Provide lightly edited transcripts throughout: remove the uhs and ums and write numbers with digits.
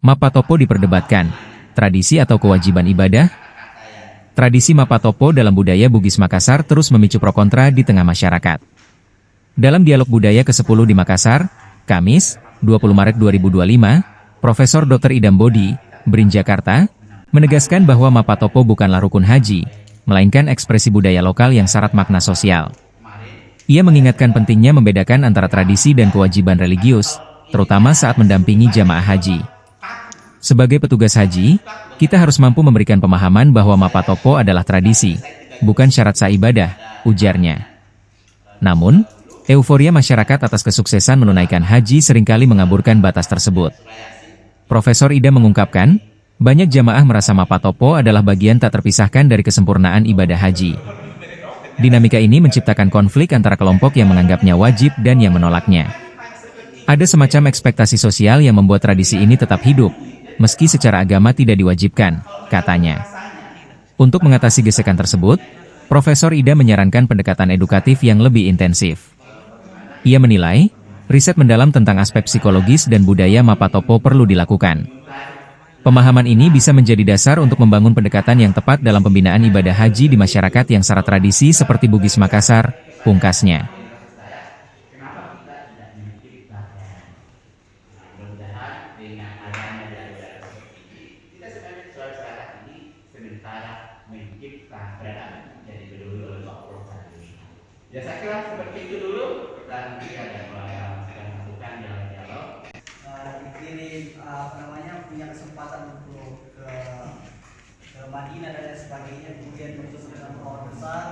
Mapatopo diperdebatkan. Tradisi atau kewajiban ibadah? Tradisi Mapatopo dalam budaya Bugis Makassar terus memicu pro kontra di tengah masyarakat. Dalam dialog budaya ke-10 di Makassar, Kamis, 20 Maret 2025, Profesor Dr. Idam Bodi, BRIN Jakarta, menegaskan bahwa Mapatopo bukanlah rukun haji, melainkan ekspresi budaya lokal yang syarat makna sosial. Ia mengingatkan pentingnya membedakan antara tradisi dan kewajiban religius, terutama saat mendampingi jamaah haji. Sebagai petugas haji, kita harus mampu memberikan pemahaman bahwa Mapatopo adalah tradisi, bukan syarat sah ibadah, ujarnya. Namun, euforia masyarakat atas kesuksesan menunaikan haji seringkali mengaburkan batas tersebut. Profesor Ida mengungkapkan, banyak jamaah merasa Mapatopo adalah bagian tak terpisahkan dari kesempurnaan ibadah haji. Dinamika ini menciptakan konflik antara kelompok yang menganggapnya wajib dan yang menolaknya. Ada semacam ekspektasi sosial yang membuat tradisi ini tetap hidup, meski secara agama tidak diwajibkan, katanya. Untuk mengatasi gesekan tersebut, Profesor Ida menyarankan pendekatan edukatif yang lebih intensif. Ia menilai, riset mendalam tentang aspek psikologis dan budaya Mapatopo perlu dilakukan. Pemahaman ini bisa menjadi dasar untuk membangun pendekatan yang tepat dalam pembinaan ibadah haji di masyarakat yang syarat tradisi seperti Bugis Makassar, pungkasnya. Ya saya kira seperti itu dulu dan nanti ada yang melakukan dialog. Dipilih punya kesempatan untuk ke Madinah dan lain sebagainya, kemudian bertemu dengan orang besar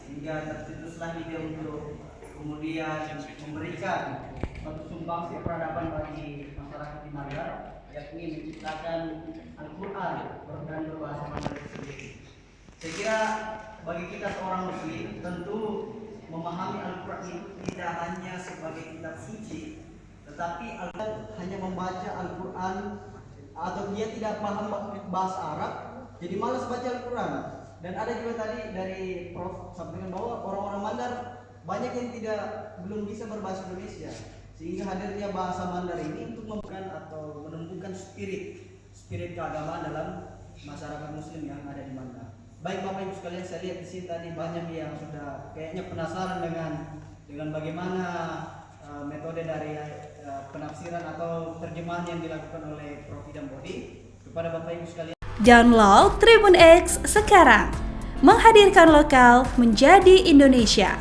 sehingga tercetuslah ide untuk kemudian memberikan satu sumbangsi peradaban bagi masyarakat di Mandar, yakni menciptakan Al-Quran dan berbahasa Mandar sendiri. Saya kira bagi kita seorang muslim tentu memahami Al-Quran itu tidak hanya sebagai kitab suci, tetapi hanya membaca Al-Quran atau dia tidak paham bahasa Arab, jadi malas baca Al-Quran. Dan ada juga tadi dari Prof sampaikan bahwa orang-orang Mandar banyak yang belum bisa berbahasa Indonesia, sehingga hadirnya bahasa Mandar ini untuk menumbuhkan spirit keagamaan dalam masyarakat Muslim yang ada di Mandar. Baik Bapak Ibu sekalian, saya lihat di sini tadi banyak yang sudah kayaknya penasaran dengan bagaimana metode dari penafsiran atau terjemahan yang dilakukan oleh Prof. Idam Bodi. Kepada Bapak Ibu sekalian, download Tribun X sekarang, menghadirkan lokal menjadi Indonesia.